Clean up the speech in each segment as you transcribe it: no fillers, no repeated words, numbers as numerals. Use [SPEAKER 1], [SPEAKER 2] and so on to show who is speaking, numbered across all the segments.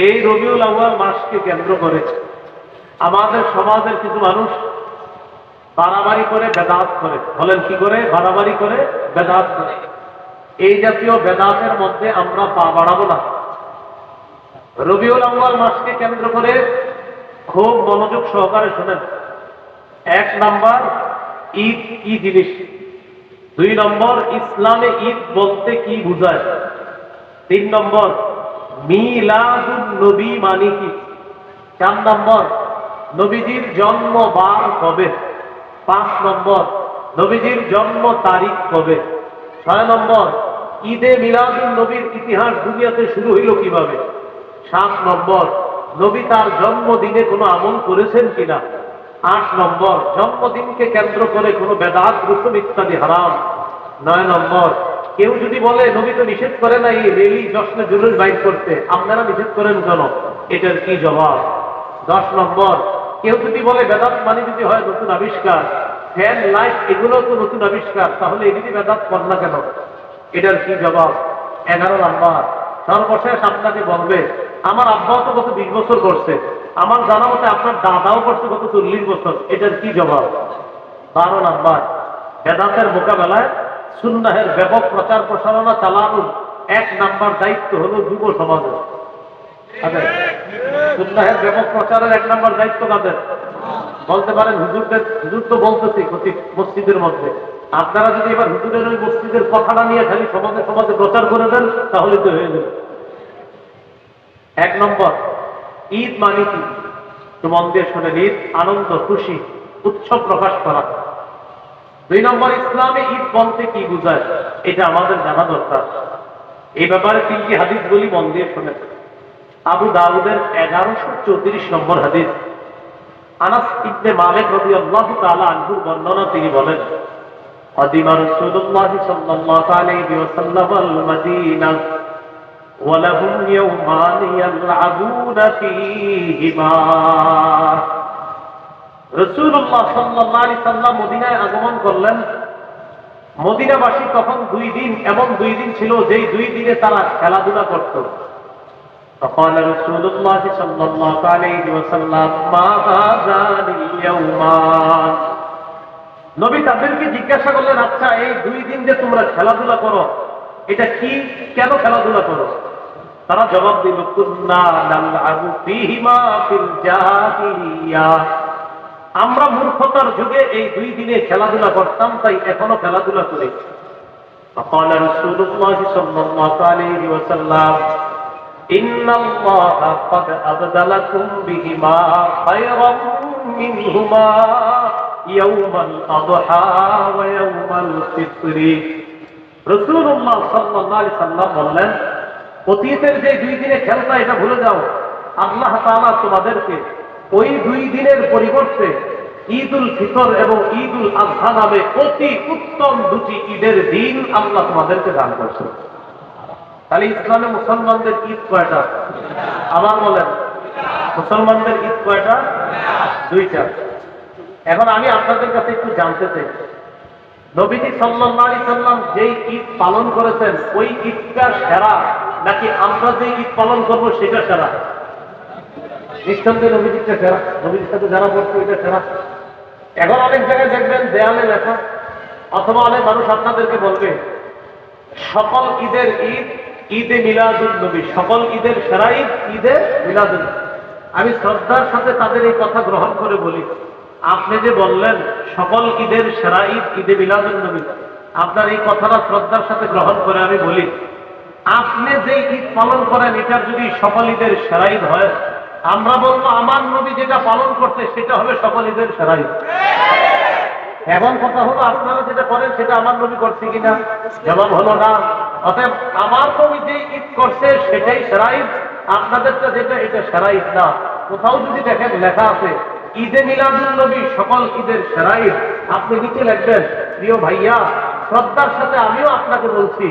[SPEAKER 1] এই রবিউল আউয়াল মাসকে কেন্দ্র করে আমাদের সমাজের কিছু মানুষ বাড়াবাড়ি করে বেদাত করে। বলেন কি করে? বাড়াবাড়ি করে বেদাত করে। এই জাতীয় বেদাতের মধ্যে আমরা পা বাড়াবো না। রবিউল আউয়াল মাসকে কেন্দ্র করে খুব মনোযোগ সহকারে শোনেন। 1 নম্বর, ঈদ কি জিনিস। 2 নম্বর, ইসলামে ঈদ বলতে কি বোঝায়। 3 নম্বর, মিলাদুন নবী মানে কি। 4 নম্বর, নবীজির জন্ম বার কবে। 5 নম্বর, নবীজির জন্ম তারিখ কবে। 6 নম্বর, ঈদে মিলাদুন নবীর ইতিহাস দুনিয়াতে শুরু হইল কিভাবে। 7 নম্বর, নবী তার জন্মদিনে কোনো আমল করেছেন কিনা। 8 নম্বর, জন্মদিনকে কেন্দ্র করে কোনো বেদাত রসুম ইত্যাদি হারাম। 9 নম্বর, কেউ যদি বলে নবী তো নিষেধ করে না এই রেলি জশ্নে জুলুস বাইর করতে, আপনারা নিষেধ করেন কেন, এটার কি জবাব। 10 নম্বর, কেউ যদি বলে বেদাত মানে যদি হয় নতুন আবিষ্কার, ফ্যান লাইট এগুলো তো নতুন আবিষ্কার, তাহলে এগুলি বেদাত কর না কেন, এটার কি জবাব। 11 নম্বর, সর্বশেষ আপনাকে বলবে আমার আব্বাও তো গত 20 বছর করছে, আমার জানা মতে আপনার দাদাও করছে গত 40 বছর, এটার কি জবাব। 12 নম্বর, বেদাতের মোকাবেলায় সুন্নাহের ব্যাপক প্রচার প্রসারণা চালানোর 1 নম্বর দায়িত্ব হলো যুব সমাজের। সুন্নাহের ব্যাপক প্রচারের 1 নম্বর দায়িত্ব কাদের? বলতে পারেন হুজুরদের। হুজুর তো বলতেছি মসজিদের মধ্যে, আপনারা যদি এবার হুজুরের ওই মসজিদের কথাটা নিয়ে খালি সমাজে সমাজে প্রচার করে দেন তাহলে তো হয়ে যাবে। 1 নম্বর, ঈদ মানে কি, তো মন দিয়ে শোনেন। ঈদ আনন্দ, খুশি, উৎসব প্রকাশ করা। 2 নম্বর, ইসলামে ঈদ বলতে কি বোঝায়, এটা আমাদের জানা দরকার। এই ব্যাপারে 3টি হাদিস বলি, মন দিয়ে শোনেন। আবু দাউদের 1134 নম্বর হাদিস, আনাস ইবনে মালিক রাদিয়াল্লাহু তাআলা আনহু বর্ণনা, তিনি বলেন قدم رسول الله صلى الله عليه وسلم المدينة ولهم يومان يلعبون فيهما। রাসূলুল্লাহ সাল্লাল্লাহু আলাইহি ওয়াসাল্লাম মদিনায় আগমন করলেন। মদিনাবাসী তখন 2 দিন, এমন 2 দিন ছিল যেই 2 দিনে তারা খেলাধুলা করত। فقال رسول الله صلى الله عليه وسلم ما هذان اليومان। নবী তাদেরকে জিজ্ঞাসা করলেন, আচ্ছা এই 2 দিন যে তোমরা খেলাধুলা করো এটা কি, কেন খেলাধুলা করো। তারা জবাব দিল, কুন্না নালআবু ফীহিমা ফিল জাহিলিয়া। আমরা মূর্খতার যুগে এই 2 দিনে খেলাধুলা করতাম, তাই এখনো খেলাধুলা করি। فقال رسول الله صلى الله عليه وسلم إن الله قد أبدلكم بهما خيرا منهما يوم الأضحى ويوم الفطر। রাসূলুল্লাহ সাল্লাল্লাহু আলাইহি ওয়াসাল্লাম বললেন, অতীতের যে 2 দিনে খেলতা এটা ভুলে যাও, আল্লাহ তাআলা তোমাদেরকে ওই 2 দিনের পরিবর্তে ঈদুল ফিতর এবং ঈদুল আযহা নামে অতি উত্তম 2টি ঈদের দিন আল্লাহ তোমাদেরকে দান করেছেন। তাহলে ইসলামে মুসলমানদের ঈদ কয়টা? আবার বলেন, মুসলমানদের ঈদ কয়টা? 2টা। এখন আমি আপনাদের কাছে একটু জানতে চাই, নবীজি সাল্লাল্লাহু আলাইহি সাল্লাম যেই ঈদ পালন করেছেন ওই ঈদটা সেরা নাকি আমরা যে ঈদ পালন করবো সেটা সেরা? নিঃসন্দেহে নবীজিটা সেরা, নবীজির সাথে যারা পড়ছে ওইটা সেরা। এখন অনেক জায়গায় দেখবেন দেয়ালে লেখা, অথবা অনেক মানুষ আপনাদেরকে বলবে সকল ঈদের ঈদ ঈদে মিলাদুন নবী, সকল ঈদের সেরা ঈদ ঈদে মিলাদুন। আমি শ্রদ্ধার সাথে তাদের এই কথা গ্রহণ করে বলি, আপনি যে বললেন সকল ঈদের সেরা ঈদ ঈদে মিলাদুন নবী, আপনার এই কথাটা শ্রদ্ধার সাথে গ্রহণ করে আমি বলি, আপনি যে ঈদ পালন করেন এটার যদি সকল ঈদের সেরা ঈদ হয়, আমরা বলবো আমার নবী যেটা পালন করতে সেটা হবে সকল ঈদের সেরা ঈদ। এখন কথা হলো আপনারা যেটা করেন সেটা আমার নবী করছে কিনা, জবাব হলো না। অতএব আমার নবী যে ঈদ করছে সেটাই সেরা ঈদ, আপনাদেরটা যেটা এটা সেরা ঈদ না। কোথাও যদি দেখেন লেখা আছে ঈদে মিলাদুন নবী সকল ঈদের সেরা ঈদ, আপনি নিচে লিখবেন, প্রিয় ভাইয়া শ্রদ্ধার সাথে আমিও আপনাকে বলছি,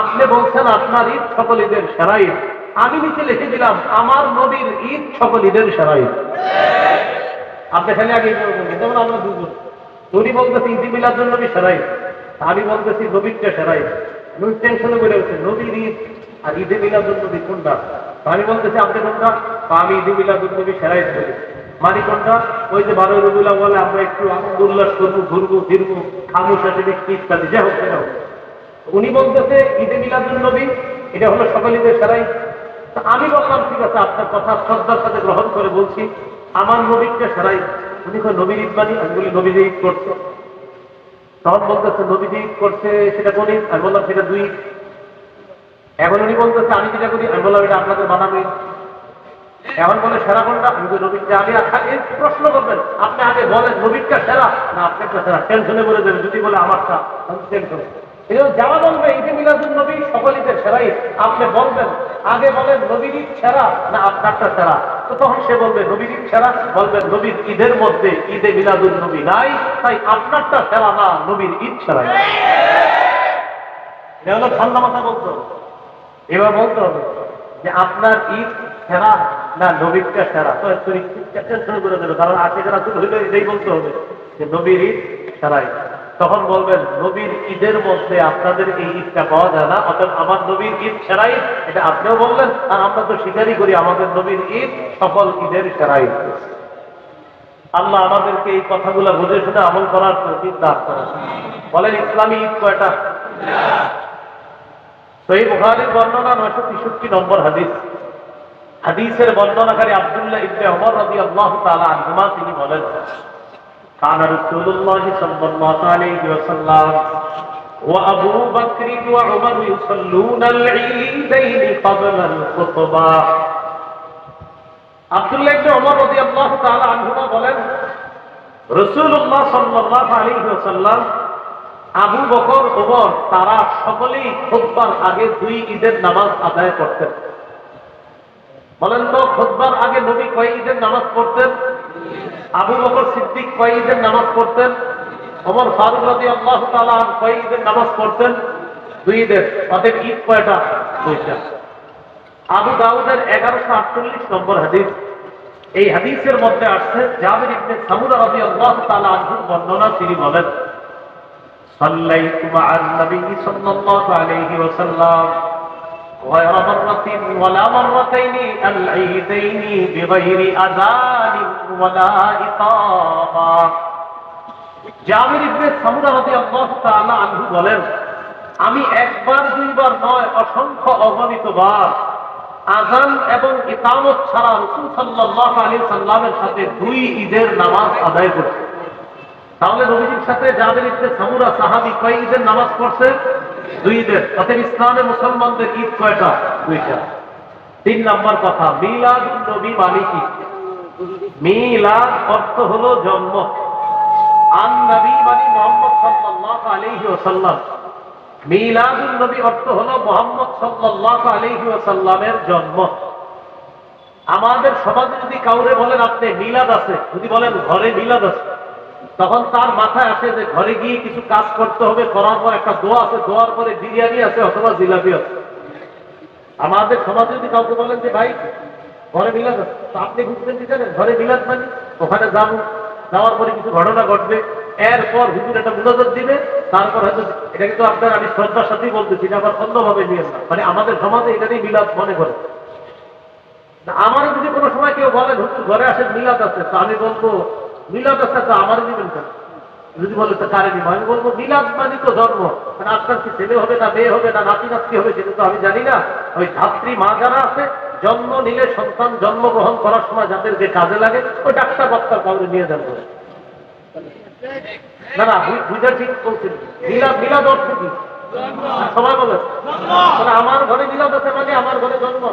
[SPEAKER 1] আপনি বলছেন আপনার ঈদ সকল ঈদের সেরা ঈদ, আমি নিচে লিখে দিলাম আমার নবীর ঈদ সকল ঈদের সেরা ঈদ। আপনি খালি আগে যেমন আমরা দুজন, উনি বলতেছি ঈদে মিলাদুন নবী সেরা ঈদ, আমি বলতেছি নবীরটা সেরা ঈদ। টেনশনে বলে হচ্ছে নবীর ঈদ আর ঈদে মিলাদুন নবী কোনটা। আমি বলতেছি আপনি কোনটা? আমি ঈদে মিলাদুন নবী সেরাই বলি। মানি কোনটা? ওই যে 12 রবিউল আউয়ালে আমরা একটু আনন্দ উল্লাস করবো, ঘুরবো ফিরবো, খামু সাথে দেখি ইত্যাদি, যা হোক সেটা হোক। উনি বলতেছে ঈদে মিলাদুন নবী এটা হলো সকল ঈদের সেরাই। আমি বললাম ঠিক আছে, আপনার কথা শ্রদ্ধার সাথে গ্রহণ করে বলছি আমার নবীকে সেরাই। উনি নবীর ঈদ মানি? আমি বলি নবীর ঈদ করছে। তখন বলতেছে নবীজি ঈদ করছে সেটা কোন ঈদ? আমি বললাম সেটা 2 ঈদ। এখন উনি বলতেছে আমি যেটা করি, আমি বললাম এটা আপনাদের বানানো ঈদ। এখন বলে সেরা কোনটা? আমি নবীরটা আগে প্রশ্ন করবেন, আপনি আগে বলেন নবীরটা সেরা না আপনারটা সেরা। টেনশনে বলে দেবেন, যদি বলে আমারটা টেনশন। যারা বলবে ঈদে মিলাদুন নবী সকল ঈদের সেরা ঈদ, আপনি বলবেন আগে বলেন নবীর ঈদ সেরা না আপনারটা সেরা। তো তখন সে বলবে নবীর ঈদ সেরা, বলবেন নবীর ঈদের মধ্যে ঈদে মিলাদুন নবী নাই, তাই আপনারটা সেরা না, নবীর ঈদ সেরা। এটা হলো ঠান্ডা মাথা বলতে হবে। এবার বলতে হবে যে আপনার ঈদ সেরা না নবীরটা সেরা। তো টেনশন করে দেবে, কারণ আশিক রাসূল হইলে এটাই বলতে হবে যে নবীর ঈদ সেরাই। তখন বলবেন নবীর ঈদের মধ্যে আপনাদের এই ঈদটা পাওয়া যায় না, অর্থাৎ আমার নবীর ঈদ সেরাই, এটা আপনিও বললেন। আর আমরা তো স্বীকারই করি আমাদের নবীর ঈদ সকল ঈদের সেরাই। আল্লাহ আমাদেরকে এই কথাগুলো বুঝে শুনে আমল করার তৌফিক দান করেন। বলেন ইসলামী ঈদ কয়টা? সহিহ বুখারীর বর্ণনা 963 নম্বর হাদিস। হাদিসের বর্ণনাকারী আব্দুল্লাহ ইবনে ওমর রাদিয়াল্লাহু তাআলা আনহুমা তিনি বলেন কান রাসূলুল্লাহ সাল্লাল্লাহু আলাইহি ওয়াসাল্লাম ওয়া আবু বকর ওয়া উমর ইউসাল্লুনা আল-ঈদাইন ক্বাবলা আল-খুতবাহ। আব্দুল্লাহ ইবনে ওমর রাদিয়াল্লাহু তাআলা আনহুমা বলেন রাসূলুল্লাহ সাল্লাল্লাহু আলাইহি ওয়াসাল্লাম, আবু বকর, ওমর তারা সকলেই খুতবার আগে 2 ঈদের নামাজ আদায় করতেন। বলেন তো খুতবার আগে নবী কয় ঈদের নামাজ পড়তেন? আবু বকর সিদ্দিক কয় ঈদের নামাজ পড়তেন? ওমর ফারুক রাদিয়াল্লাহু তাআলা আনহু কয় ঈদের নামাজ পড়তেন? 2 ঈদের। অতএব ঈদ কয়টা? 2টা। আবু দাউদের 1148 নম্বর হাদিস। এই হাদিসের মধ্যে আসছে জাবির ইবনে সামুরা রাদিয়াল্লাহু তাআলা আনহুর বর্ণনা। তিনি বলেন صليت مع النبي صلى الله عليه وسلم غير مرة ولا مرتين العيدين بغير أذان ولا إقامة। জাবির ইবনে সামুরা রাদিয়াল্লাহু তাআলা আনহু বলেন আমি একবার দুইবার নয় অসংখ্য অগণিত বার আযান এবং ইকামত ছাড়া রাসূল সাল্লাল্লাহু আলাইহি সাল্লামের সাথে 2 ঈদের নামাজ আদায় করেছি। তাহলে নবীজির সাথে জাবির ইবনে সামুরা সাহাবী কয় ঈদের নামাজ পড়ছে? 2 ঈদের। অতএব ইসলামে মুসলমানদের ঈদ কয়টা? 2টা। 3 নম্বর কথা, মিলাদুন নবী মানে কি? মিলাদ অর্থ হলো জন্ম। আন নবী মানে মুহাম্মদ সাল্লাল্লাহু আলাইহি ওয়াসাল্লাম। মিলাদুন নবী অর্থ হলো মুহাম্মদ সাল্লাল্লাহু আলাইহি ওয়াসাল্লামের জন্ম। আমাদের সমাজে যদি কাউরে বলেন আপনি মিলাদ আছে, যদি বলেন ঘরে মিলাদ আছে, তখন তার মাথায় আসে যে ঘরে গিয়ে কিছু কাজ করতে হবে, করার পর একটা দোয়া আছে, দোয়ার পরে বিরিয়ানি আছে অথবা জিলাপি আছে। আমাদের সমাজে যদি কাউকে বলেন যে ভাই ঘরে মিলাদ আছে, তো আপনি বুঝবেন কি জানেন ঘরে মিলাদ মানে ওখানে যাবো, যাওয়ার পরে কিছু ঘটনা ঘটবে, এরপর হুজুর একটা মুনাজাত দিবে, তারপর হয়তো এটা কিন্তু আপনার আমি শ্রদ্ধার সাথেই বলতেছি, এটা আবার অন্যভাবে নিয়ে না, মানে আমাদের সমাজে এটাই মিলাদ মনে করে। আমারও যদি কোনো সময় কেউ বলেন হুজুর ঘরে আসেন মিলাদ আছে, তো আমি বলবো মিলাদ আছে তো আমারও দিবেন কেন? যদি বলে তো কারে দিব, আমি বলবো মিলাদ মানে তো জন্ম। মানে আপনার কি ছেলে হবে না মেয়ে হবে না নাতি নাতি হবে সেটা তো আমি জানি না। ওই ধাত্রী মা যারা আছে জন্ম নিলে সন্তান জন্মগ্রহণ করার সময় যাদের যে কাজে লাগে ওই ডাক্তার বাক্তার কাউরে নিয়ে যান। না না বুঝার ঠিক বলছেন। মিলাদ মিলাদ অর্থ কি? সবাই বলে আমার ঘরে মিলাদ আছে মানে আমার ঘরে জন্ম।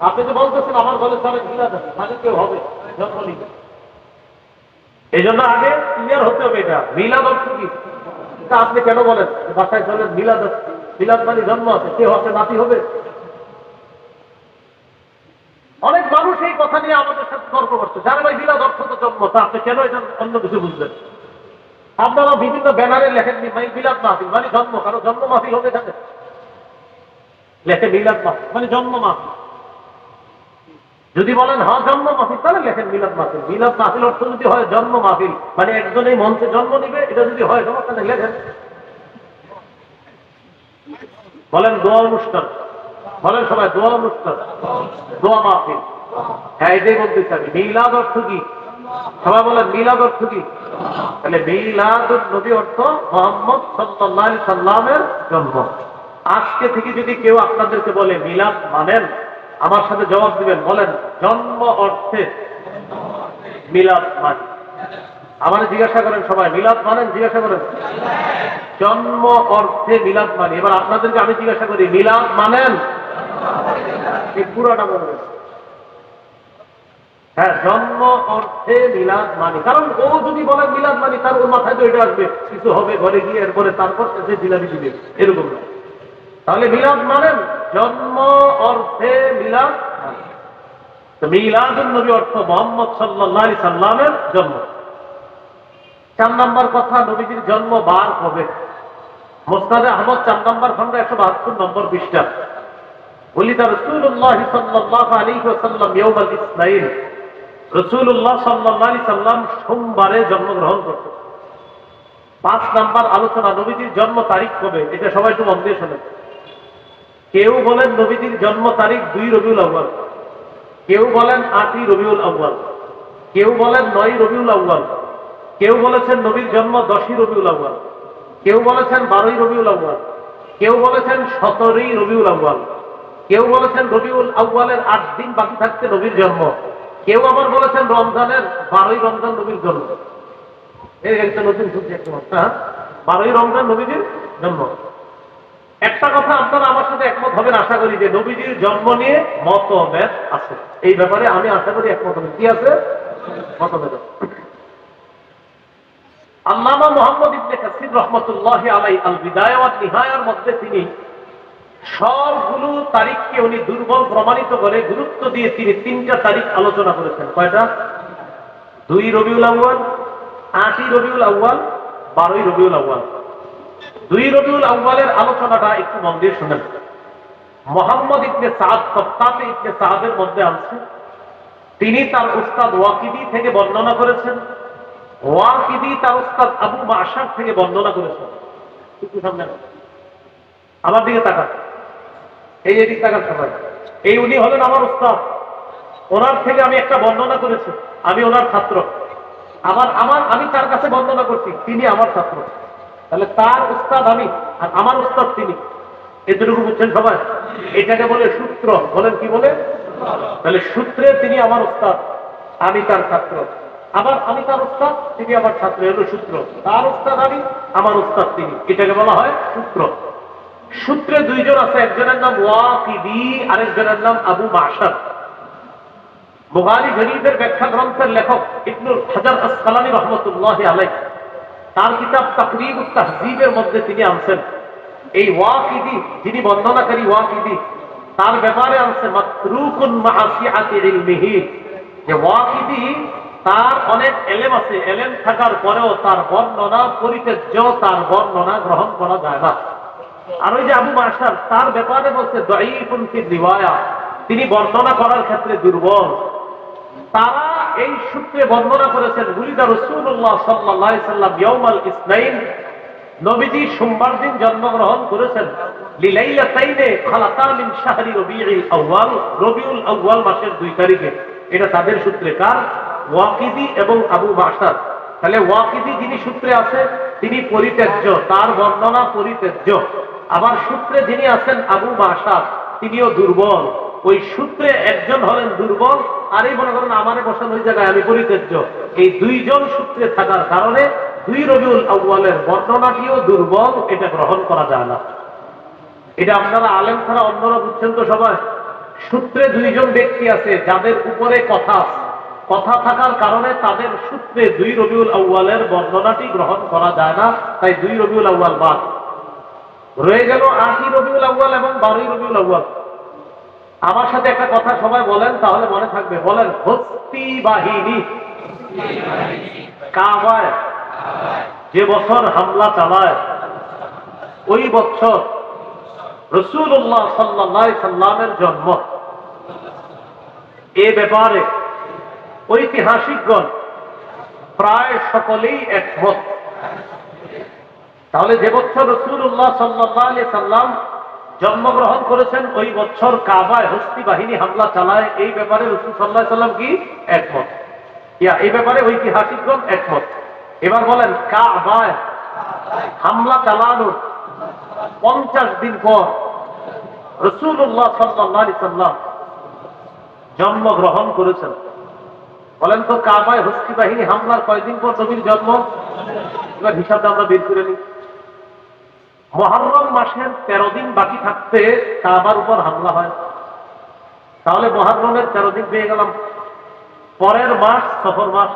[SPEAKER 1] আপনি তো বলতেছেন আমার ঘরে সবাই মিলাদ আছে মানে কেউ হবে জন্ম নিবে। এই জন্য আগে ক্লিয়ার হতে হবে এটা মিলাদ অর্থ কি। আপনি কেন বলেন বাসায় চলেন মিলাদ আছে, মিলাদ মানে জন্ম আছে, কেউ আছে নাতি হবে। অনেক মানুষ এই কথা নিয়ে আমাদের সাথে তর্ক করছে, যারা ভাই মিলাদ অর্থ তো জন্ম, তা আপনি কেন এটা অন্য কিছু বুঝলেন? আপনারা বিভিন্ন ব্যানারে লেখেননি ভাই মিলাদ মাহফিল মানে জন্ম, কারণ জন্ম মাহফিল হবে এখানে লেখে মিলাদ মাহফিল মানে জন্ম মাহফিল। যদি বলেন হ্যাঁ জন্ম মাহফিল তাহলে লেখেন মিলাদ মাহফিল। মিলাদ মাহফিল অর্থ যদি হয় জন্ম মাহফিল মানে একজন এই মঞ্চে জন্ম নিবে, এটা যদি হয় তাহলে লেখেন। বলেন দোয়া অনুষ্ঠান, বলেন সবাই দোয়া অনুষ্ঠান, দোয়া মাহফিল। হ্যাঁ, এটাই বলতে চাই। মিলাদ অর্থ কি? সবাই বলেন মিলাদ অর্থ কি? তাহলে মিলাদুন নবী অর্থ মুহাম্মদ সাল্লাল্লাহু আলাইহি সাল্লামের জন্ম। আজকে থেকে যদি কেউ আপনাদেরকে বলে মিলাদ মানেন, আমার সাথে জবাব দিবেন, বলেন জন্ম অর্থে মিলাদ মানে। আমার জিজ্ঞাসা করেন সবাই, মিলাদ মানেন? জিজ্ঞাসা করেন। জন্ম অর্থে মিলাদ মানে। এবার আপনাদেরকে আমি জিজ্ঞাসা করি, মিলাদ মানেন? এই পুরোটা বলবেন। হ্যাঁ, জন্ম অর্থে মিলাদ মানি। কারণ ও যদি বলে মিলাদ মানি, তার ওর মাথায় তো এটা আসবে কিছু হবে ঘরে গিয়ে, এরপরে তারপর সে জিলাপি দিবে, এরকম না। তাহলে মিলাদ মানেন জন্ম অর্থে মিলাদ। মিলাদুন নবী অর্থ মুহাম্মদ সাল্লাল্লাহু আলাইহি সাল্লামের জন্ম। 4 নম্বর কথা, নবীজির জন্ম বার কবে? মুসনাদে আহমদ 4 নম্বর খন্ড 172 নম্বর পৃষ্ঠা। ওলিদা রাসূলুল্লাহ সাল্লাল্লাহু আলাইহি ওয়াসাল্লাম ইয়াউমাল ইসনাইন। রাসূলুল্লাহ সাল্লাল্লাহু আলাইহি সাল্লাম সোমবারে জন্মগ্রহণ করতেন। 5 নম্বর আলোচনা, নবীজির জন্ম তারিখ কবে? এটা সবাই একটু মন দিয়ে শোনেন। কেউ বলেন নবীজির জন্ম তারিখ 2 রবিউল আউয়াল, কেউ বলেন 8ই রবিউল আউয়াল, কেউ বলেন 9ই রবিউল আউয়াল, কেউ বলেছেন নবীর জন্ম 10ই রবিউল আউয়াল, কেউ বলেছেন 12ই রবিউল আউয়াল, কেউ বলেছেন 17ই রবিউল আউয়াল, কেউ বলেছেন রবিউল আউয়ালের 8 দিন বাকি থাকতে নবীর জন্ম, কেউ আবার বলেছেন রমজানের 12ই রমজান নবীর জন্ম। এই একটা নতুন সূত্র, একটা 12ই রমজান নবীজির জন্ম। একটা কথা আপনারা আমার সাথে একমত হবেন আশা করি, যে নবীজির জন্ম নিয়ে মতভেদ আছে। এই ব্যাপারে আমি আশা করি একমত হবেন। কি আছে? মতভেদ। আল্লামা মুহাম্মদ ইবনে কাসির রাহমাতুল্লাহি আলাইহি আল বিদায়া ওয়ান নিহায়ার মধ্যে তিনি সবগুলো তারিখকে উনি দুর্বল প্রমাণিত করে গুরুত্ব দিয়ে তিনি 3টা তারিখ আলোচনা করেছেন। কয়টা? 2 রবিউল আউয়াল, 8ই রবিউল আউয়াল, 12ই রবিউল আউয়াল। 2 রবিউল আউয়ালের আলোচনাটা একটু মন দিয়ে শুনেন। মুহাম্মদ ইবনে সাদ তাবকাতে ইবনে সাদের মধ্যে আছে। তিনি তার উস্তাদ ওয়াকিদি থেকে বর্ণনা করেছেন, ওয়াকিদি তার উস্তাদ আবু মাশার থেকে বর্ণনা করেছেন। একটু সামনে আমার দিকে তাকান, এই এদিক তাকান সবাই। এই উনি হলেন আমার উস্তাদ, ওনার থেকে আমি একটা বর্ণনা করেছি, আমি ওনার ছাত্র। আমি তার কাছে বর্ণনা করছি, তিনি আমার ছাত্র। তাহলে তার উস্তাদ আমি, আর আমার উস্তাদ তিনি। এতটুকু বুঝছেন সবাই? এটাকে বলে সূত্র। বলেন কি বলে? তাহলে সূত্রে তিনি আমার উস্তাদ, আমি তার ছাত্র। আবার আমি তার উস্তাদ, তিনি আমার ছাত্র, এলো সূত্র। তার উস্তাদ আমি, আমার উস্তাদ তিনি, এটাকে বলা হয় সূত্র। সূত্রে 2 জন আছে, একজনের নাম ওয়াকিদি, আরেকজনের নাম আবু মাশার। বুখারী শরীফের ব্যাখ্যা গ্রন্থের লেখক ইবনুল হাজার আসকালানী রাহমাতুল্লাহি আলাইহি তার কিতাব তাকরীবুত তাহযীবের মধ্যে তিনি আনছেন, এই ওয়াকিদি যিনি বর্ণনাকারী ওয়াকিদি, তার ব্যাপারে আনছে মাতরুকুন মাআসিআতি ইলমিহি, যে ওয়াকিদি তার অনেক এলেম আছে, এলেম থাকার পরেও তার বর্ণনা পরিত্যাজ্য, তার বর্ণনা গ্রহণ করা যায় না। আর ওই যে আবু মাশার, তার ব্যাপারে বলছে দাঈফুন ফি রিওয়ায়া, তিনি বর্ণনা করার ক্ষেত্রে দুর্বল। তারা এই সূত্রে বর্ণনা করেছেন ওলিদা রাসূলুল্লাহ সাল্লাল্লাহু আলাইহি সাল্লাম ইয়াউমাল ইসনাইন, নবীজি সোমবার দিন জন্মগ্রহণ করেছেন। লিলাইলাতাইনে খালাকা মিন শাহরি রবিউল আউয়াল, রবিউল আউয়াল মাসের 2 তারিখে। এটা তাদের সূত্রে। কার? ওয়াকিদি এবং আবু মাশার। তাহলে ওয়াকিদি যিনি সূত্রে আছে তিনি পরিত্যাজ্য, তার বর্ণনা পরিত্যাজ্য। আবার সূত্রে যিনি আছেন আবু মাশার, তিনিও দুর্বল। ওই সূত্রে একজন হলেন দুর্বল, আর এই মনে করেন আমারে বসানো ওই জায়গায় আমি পরিত্যাজ্য। এই 2 জন সূত্রে থাকার কারণে 2 রবিউল আউয়ালের বর্ণনাটিও দুর্বল, এটা গ্রহণ করা যায় না। এটা আপনারা আলেম ছাড়া অন্যরা বুঝছেন তো সবাই? সূত্রে 2 জন ব্যক্তি আছে যাদের উপরে কথা আছে, কথা থাকার কারণে তাদের সূত্রে 2 রবিউল আউয়ালের বর্ণনাটি গ্রহণ করা যায় না, তাই 2 রবিউল আউয়াল বাদ রয়ে গেল। 8ই রবিউল আউয়াল এবং 12ই রবিউল আউয়াল। আমার সাথে একটা কথা সবাই বলেন, তাহলে মনে থাকবে। বলেন, হস্তি বাহিনী কাবায় যে বছর হামলা চালায়, ওই বছর রাসূলুল্লাহ সাল্লাল্লাহু আলাইহি সাল্লামের জন্ম। এ ব্যাপারে ঐতিহাসিকগণ প্রায় সকলেই একমত। তাহলে যে বছর রাসূলুল্লাহ সাল্লাল্লাহু আলাইহি সাল্লাম জন্মগ্রহণ করেছেন ওই বছর কাবায় হস্তি বাহিনী হামলা চালায়, এই ব্যাপারে রাসূল সাল্লাল্লাহু আলাইহি সাল্লাম কি একমত? এই ব্যাপারে ঐতিহাসিকগণ একমত। এবার বলেন, কাবায় হামলা চালানোর 50 দিন পর রাসূলুল্লাহ সাল্লাল্লাহু আলাইহি সাল্লাম জন্মগ্রহণ করেছেন। বলেন তো, কাবায় হস্তি বাহিনী হামলার কয়দিন পর নবীর জন্ম? এবার হিসাবটা আমরা বের করে নিই। মুহররম মাসের 13 দিন বাকি থাকতে কাবার উপর হামলা হয়। তাহলে মুহররমের 13 দিন পেয়ে গেলাম। পরের মাস সফর মাস,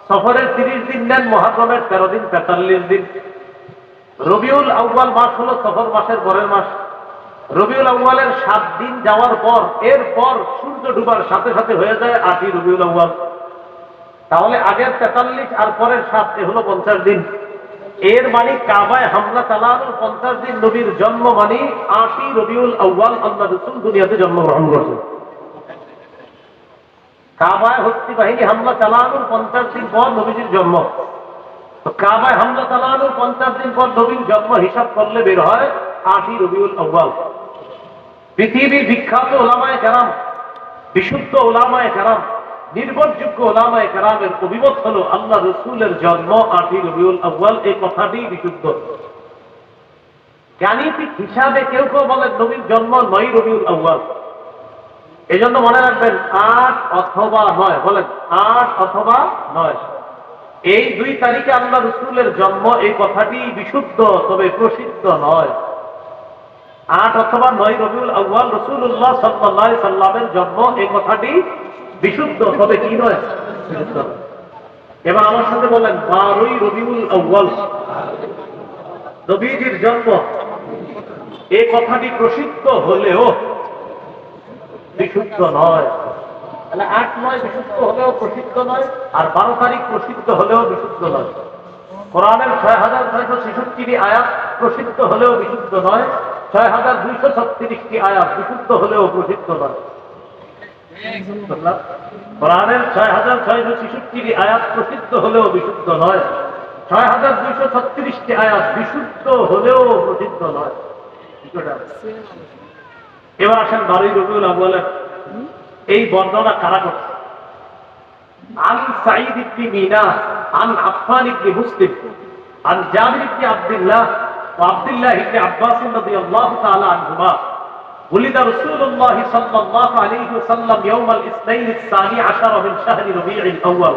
[SPEAKER 1] সফরের 30 দিন নেন, মুহররমের 13 দিন 43 দিন। রবিউল আউয়াল মাস হলো সফর মাসের পরের মাস। রবিউল আউয়ালের 7 দিন যাওয়ার পর এরপর সূর্য ডুবার সাথে সাথে হয়ে যায় 8ই রবিউল আউয়াল। তাহলে আগের 43 আর পরের 7 এ হলো 50 দিন। এর মানে কাবায় হামলা চালানোর 50 দিন নবীর জন্ম মানে 8ই রবিউল আউয়াল আল্লাহ রাসূল দুনিয়াতে জন্মগ্রহণ করেছেন। কাবায় হস্তি বাহিনী হামলা চালানোর 50 দিন পর নবীজির জন্ম। তো কাবায় হামলা চালানোর 50 দিন পর নবীর জন্ম হিসাব করলে বের হয় 8ই রবিউল আউয়াল। পৃথিবীর বিখ্যাত ওলামায়ে কেরাম, বিশুদ্ধ ওলামায়ে কেরাম, নির্ভরযোগ্য ওলামায়ে কেরামের অভিমত হলো আল্লাহ রাসূলের জন্ম 8ই রবিউল আউয়াল। এই কথাটি বিশুদ্ধ। গাণিতিক হিসাবে কেউ কেউ বলেন নবীর জন্ম 9ই রবিউল আউয়াল। এই জন্য মনে রাখবেন 8 অথবা 9। বলেন 8 অথবা 9, এই 2 তারিখে আল্লাহ রাসূলের জন্ম। এই কথাটি বিশুদ্ধ, তবে প্রসিদ্ধ নয়। 8 অথবা 9 রবিউল আউয়াল রাসূলুল্লাহ সাল্লাল্লাহু আলাইহি সাল্লামের জন্ম, এই কথাটি বিশুদ্ধ, তবে কি নয়? বিশুদ্ধ। এবার আমার সাথে বলেন 12ই রবিউল আউয়াল নবীজির জন্ম, এই কথাটি প্রসিদ্ধ হলেও বিশুদ্ধ নয়। তাহলে 8, 9 বিশুদ্ধ হলেও প্রসিদ্ধ নয়, আর 12 তারিখ প্রসিদ্ধ হলেও বিশুদ্ধ নয়। কোরআনের 6666টি আয়াত প্রসিদ্ধ হলেও বিশুদ্ধ নয়, 6236টি আয়াত বিশুদ্ধ হলেও প্রসিদ্ধ নয়। কোরআনের 6666টি আয়াত প্রসিদ্ধ হলেও বিশুদ্ধ নয়, 6236টি আয়াত বিশুদ্ধ হলেও প্রসিদ্ধ নয়। এবার আসেন 12ই রবিউল আউয়ালের এই বর্ণনা কারা করছে? আন সাঈদ ইবনে মিনা আন আফফান ইবনে মুসলিম আন জাবির ইবনে আব্দুল্লাহ ওয়া আব্দুল্লাহ ইবনে আব্বাস রাদিয়াল্লাহু তাআলা আনহুমা ولد رسول الله صلى الله عليه وسلم يوم الاثنين الثاني عشر من شهر ربيع الاول।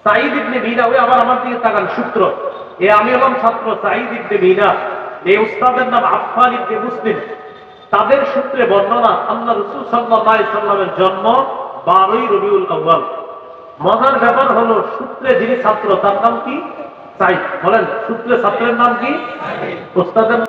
[SPEAKER 1] সাঈদ ইবনে মিনা, ওই আবার আমার দিকে তাকান, সূত্র আমি হলাম ছাত্র সাঈদ ইবনে মিনা, এই উস্তাদের নাম আফফান ইবনে মুসলিম। তাদের সূত্রে বর্ণনা আল্লাহ রাসূল সাল্লাল্লাহু আলাইহি সাল্লামের জন্ম 12ই রবিউল আউয়াল। মজার ব্যাপার হলো, সূত্রে যিনি ছাত্র তার নাম কি? সাঈদ। বলেন, সূত্রে ছাত্রের নাম কি? উস্তাদের